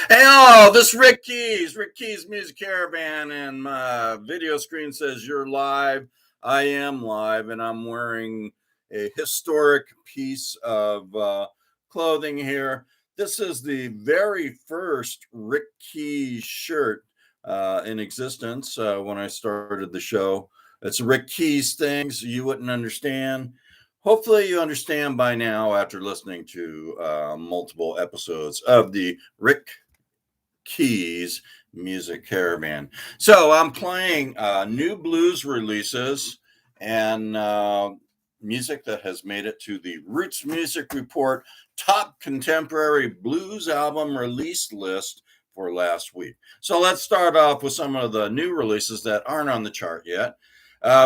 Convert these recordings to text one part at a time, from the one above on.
Hey, all, this is Rick Keys Music Caravan, and my video screen says you're live. I am live, and I'm wearing a historic piece of clothing here. This is the very first Rick Keys shirt in existence when I started the show. It's Rick Keys things you wouldn't understand. Hopefully, you understand by now after listening to multiple episodes of the Rick Keys Music Caravan. So I'm playing new blues releases and music that has made it to the Roots Music Report top contemporary blues album release list for last week. So let's start off with some of the new releases that aren't on the chart yet.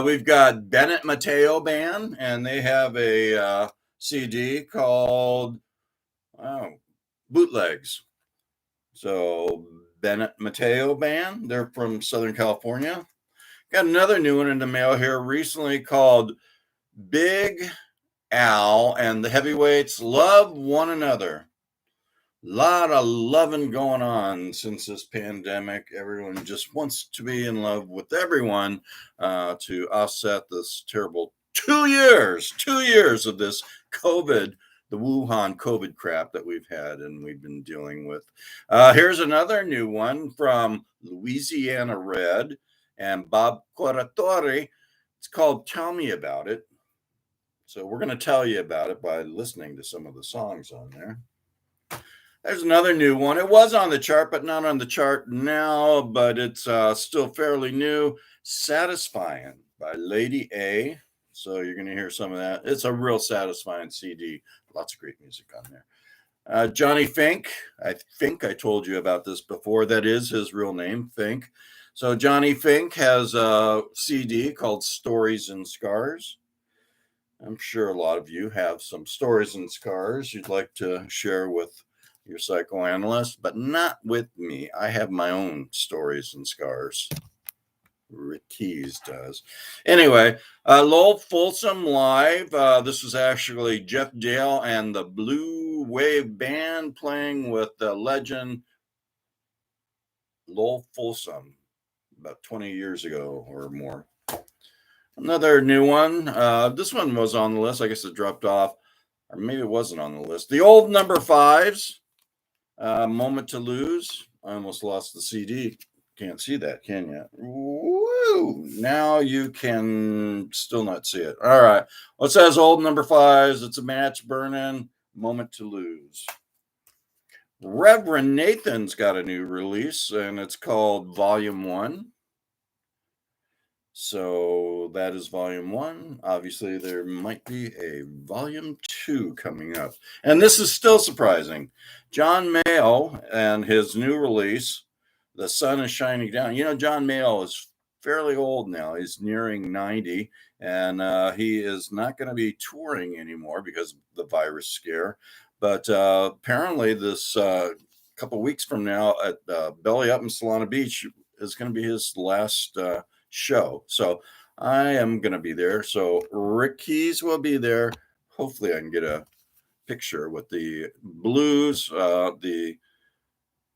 We've got Bennett Mateo Band, and they have a CD called Bootlegs. So Bennett Mateo Band, they're from Southern California. Got another new one in the mail here recently called Big Al and the Heavyweights Love One Another. Lot of loving going on since this pandemic. Everyone just wants to be in love with everyone to offset this terrible 2 years of this COVID, the Wuhan COVID crap that we've had and we've been dealing with. Here's another new one from Louisiana Red and Bob Coratori. It's called Tell Me About It. So we're going to tell you about it by listening to some of the songs on there. There's another new one. It was on the chart, but not on the chart now, but it's still fairly new. Satisfying by Lady A. So you're going to hear some of that. It's a real satisfying CD. Lots of great music on there. Johnny Fink. I think I told you about this before. That is his real name, Fink. So Johnny Fink has a CD called Stories and Scars. I'm sure a lot of you have some stories and scars you'd like to share with your psychoanalyst, but not with me. I have my own stories and scars. Rick Keys does. Anyway, Lowell Folsom Live. This was actually Jeff Dale and the Blue Wave Band playing with the legend Lowell Folsom about 20 years ago or more. Another new one. This one was on the list. I guess it dropped off, or maybe it wasn't on the list. The old number fives. Moment to Lose. I almost lost the CD. Can't see that, can you? Woo! Now you can still not see it. All right. Well, it says old number fives. It's a match burning. Moment to Lose. Reverend Nathan's got a new release, and it's called Volume 1. So that is Volume 1. Obviously, there might be a Volume 2 coming up. And this is still surprising. John Mayall and his new release, The Sun is Shining Down. You know, John Mayall is fairly old now. He's nearing 90, and he is not going to be touring anymore because of the virus scare. But apparently this couple weeks from now at Belly Up in Solana Beach is going to be his last show. So I am going to be there. So Rick Keys will be there. Hopefully I can get a picture with the blues, the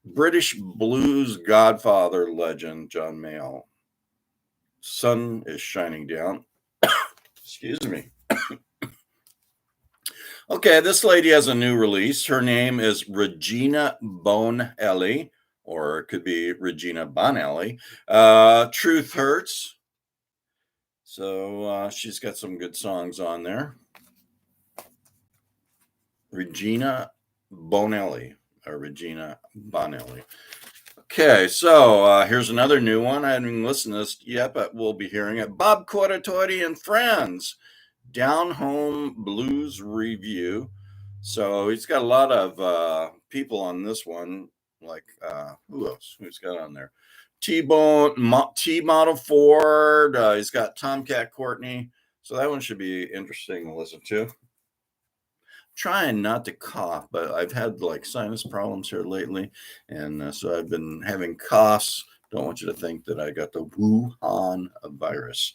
British blues godfather legend, John Mayall. Sun is shining down. Excuse me. Okay, this lady has a new release. Her name is Regina Bonelli, or it could be Regina Bonelli. Truth Hurts. So she's got some good songs on there. Regina Bonelli, or Regina Bonelli. Okay, so here's another new one. I haven't even listened to this yet, but we'll be hearing it. Bob Coratori and Friends, Down Home Blues Review. So he's got a lot of people on this one, like who else? Who's got on there? T-Model Ford. He's got Tomcat Courtney. So that one should be interesting to listen to. Trying not to cough, but I've had like sinus problems here lately, and so I've been having coughs. Don't want you to think that I got the Wuhan virus.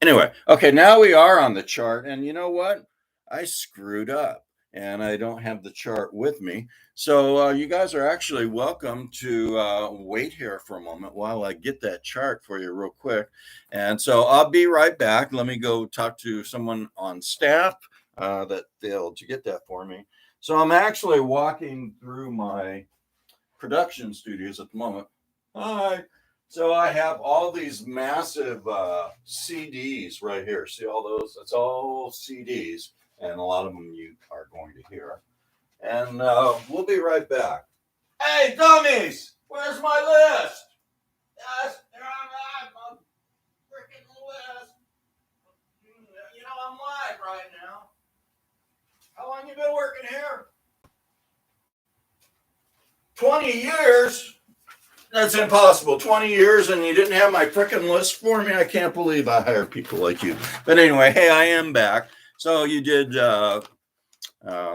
Anyway, okay, now we are on the chart, and you know what? I screwed up. and I don't have the chart with me. So you guys are actually welcome to wait here for a moment while I get that chart for you real quick. And so I'll be right back. Let me go talk to someone on staff that failed to get that for me. So I'm actually walking through my production studios at the moment. Hi. So I have all these massive CDs right here. See all those? That's all CDs, and a lot of them you are going to hear. And we'll be right back. Hey, dummies! Where's my list? Yes, there I'm freaking list. You know, I'm live right now. How long you been working here? 20 years? That's impossible. 20 years and you didn't have my freaking list for me? I can't believe I hire people like you. But anyway, hey, I am back. So you did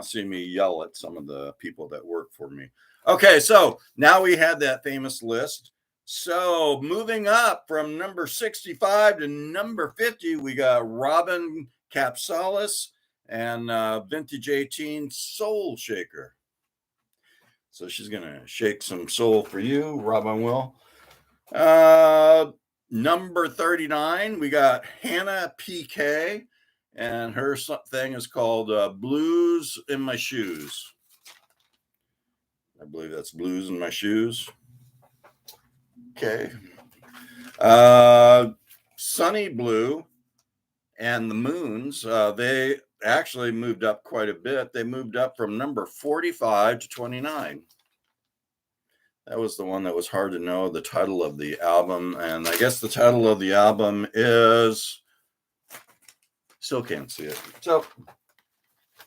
see me yell at some of the people that work for me. Okay, so now we had that famous list. So moving up from number 65 to number 50, we got Robin Capsalis and Vintage 18 Soul Shaker. So she's going to shake some soul for you, Robin will. Number 39, we got Hannah PK, and her thing is called Blues in My Shoes. I believe that's Blues in My Shoes. Okay. Sunny Blue and the Moons, they actually moved up quite a bit. They moved up from number 45 to 29. That was the one that was hard to know, the title of the album. And I guess the title of the album is, still can't see it. So,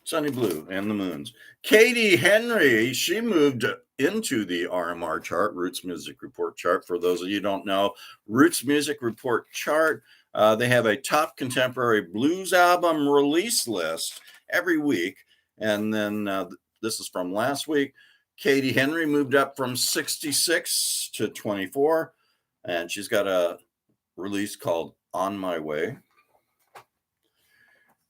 Sunny Blue and the Moons. Katie Henry, she moved into the RMR chart, Roots Music Report chart. For those of you who don't know, Roots Music Report chart, they have a top contemporary blues album release list every week. And then this is from last week. Katie Henry moved up from 66 to 24, and she's got a release called On My Way.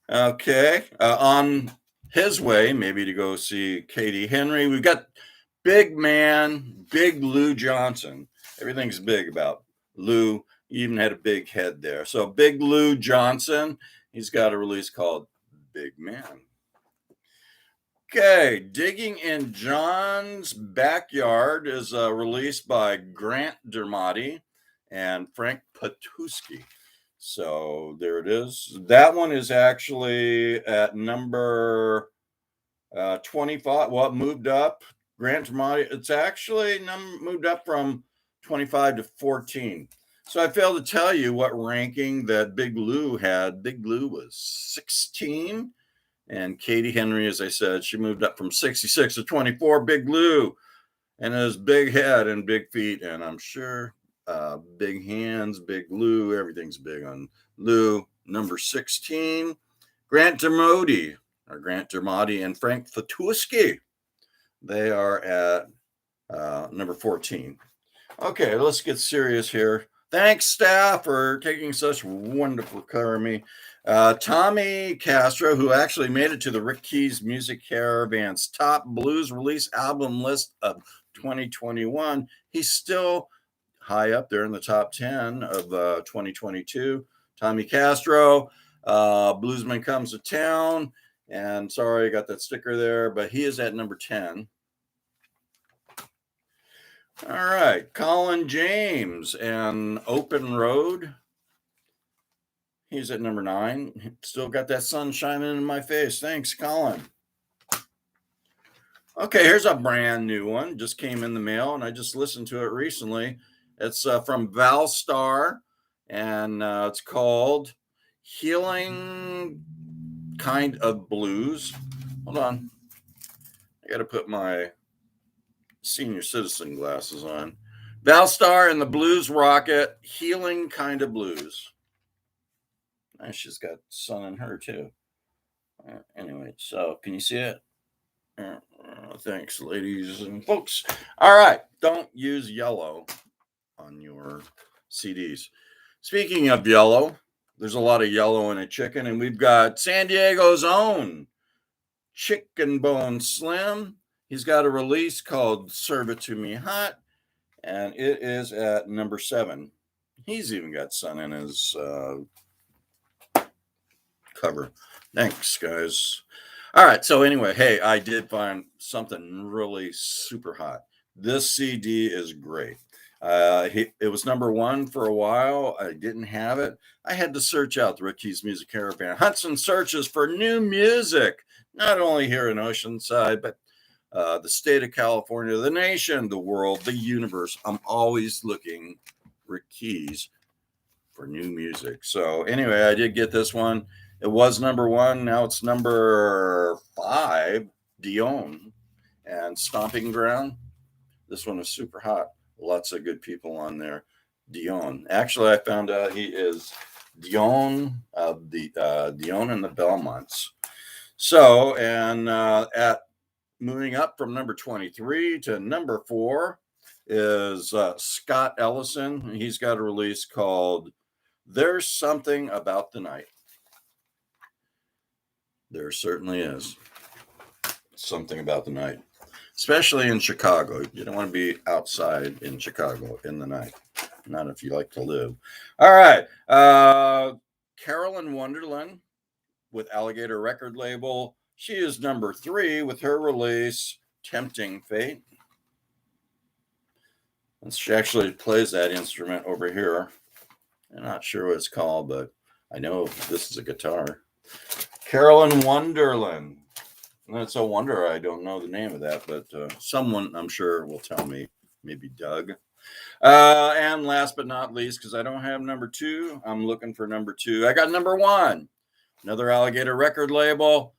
Okay, on his way, maybe to go see Katie Henry. We've got Big Man, Big Lou Johnson. Everything's big about Lou. He even had a big head there. So Big Lou Johnson, he's got a release called Big Man. Okay, Digging in John's Backyard is released by Grant Dermody and Frank Patuski. So there it is. That one is actually at number 25. Well, it moved up. Grant Dermody, it's actually moved up from 25 to 14. So I failed to tell you what ranking that Big Lou had. Big Lou was 16. And Katie Henry, as I said, she moved up from 66 to 24. Big Lou, and his big head and big feet, and I'm sure big hands, Big Lou, everything's big on Lou. Number 16, Grant Dermody, and Frank Fatuski. They are at number 14. Okay, let's get serious here. Thanks, staff, for taking such wonderful care of me. Tommy Castro, who actually made it to the Rick Keys Music Caravan's top blues release album list of 2021. He's still high up there in the top 10 of 2022. Tommy Castro, Bluesman Comes to Town. And sorry, I got that sticker there, but he is at number 10. All right, Colin James and Open Road. He's at number 9. Still got that sun shining in my face. Thanks, Colin. Okay, here's a brand new one. Just came in the mail, and I just listened to it recently. It's from Valstar, and it's called Healing Kind of Blues. Hold on. I got to put my senior citizen glasses on. Valstar and the Blues Rocket, Healing Kind of Blues. And she's got sun in her too. Anyway, so can you see it? Thanks, ladies and folks. All right, don't use yellow on your CDs. Speaking of yellow, there's a lot of yellow in a chicken, and we've got San Diego's own Chicken Bone Slim. He's got a release called Serve It To Me Hot, and it is at number 7. He's even got sun in his cover. Thanks, guys. All right. So anyway, hey, I did find something really super hot. This CD is great. It was number 1 for a while. I didn't have it. I had to search out the Rick Keys Music Caravan. Hudson searches for new music, not only here in Oceanside, but the state of California, the nation, the world, the universe. I'm always looking Rick Keys for new music. So anyway, I did get this one. It was number 1. Now it's number 5, Dion and Stomping Ground. This one is super hot. Lots of good people on there. Dion. Actually, I found out he is Dion of the Dion and the Belmonts. So, and at moving up from number 23 to number 4 is Scott Ellison. He's got a release called There's Something About the Night. There certainly is something about the night, especially in Chicago. You don't want to be outside in Chicago in the night, not if you like to live. All right. Carolyn Wonderland with Alligator Record Label. She is number 3 with her release, Tempting Fate. And she actually plays that instrument over here. I'm not sure what it's called, but I know this is a guitar. Carolyn Wonderland. And it's a wonder I don't know the name of that, but someone I'm sure will tell me, maybe Doug. And last but not least, because I don't have number 2, I'm looking for number 2. I got number 1, another Alligator Record Label,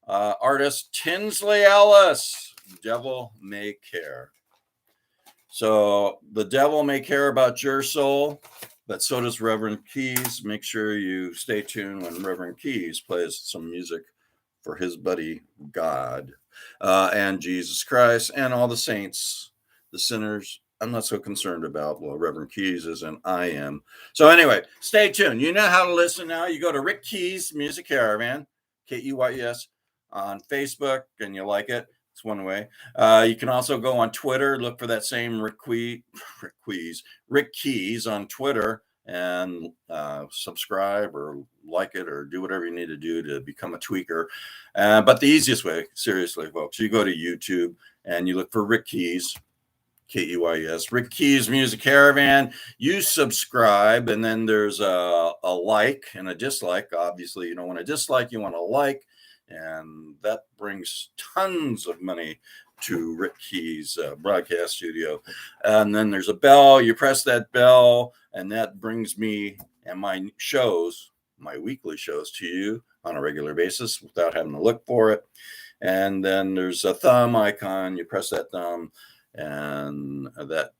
artist Tinsley Ellis, Devil May Care. So the devil may care about your soul, but so does Reverend Keys. Make sure you stay tuned when Reverend Keys plays some music for his buddy God and Jesus Christ and all the saints, the sinners. I'm not so concerned about. Well, Reverend Keys isn't. I am. So anyway, stay tuned. You know how to listen now. You go to Rick Keys Music Caravan, Keys, on Facebook, and you like it. It's one way. You can also go on Twitter, look for that same Rick Keys on Twitter, and subscribe or like it or do whatever you need to do to become a tweaker. But the easiest way, seriously, folks, you go to YouTube and you look for Rick Keys, Keys, Rick Keys Music Caravan. You subscribe, and then there's a like and a dislike. Obviously, you don't want to dislike, you want to like. And that brings tons of money to Rick Keys broadcast studio. And then there's a bell. You press that bell, and that brings me and my shows, my weekly shows, to you on a regular basis without having to look for it. And then there's a thumb icon. You press that thumb, and that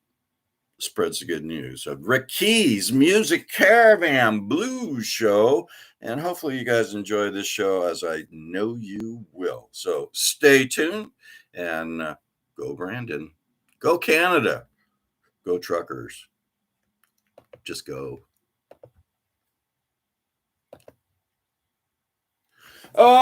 spreads the good news of Rick Keys Music Caravan Blues Show. And hopefully you guys enjoy this show, as I know you will. So stay tuned, and go Brandon, go Canada, go truckers, just go. Oh.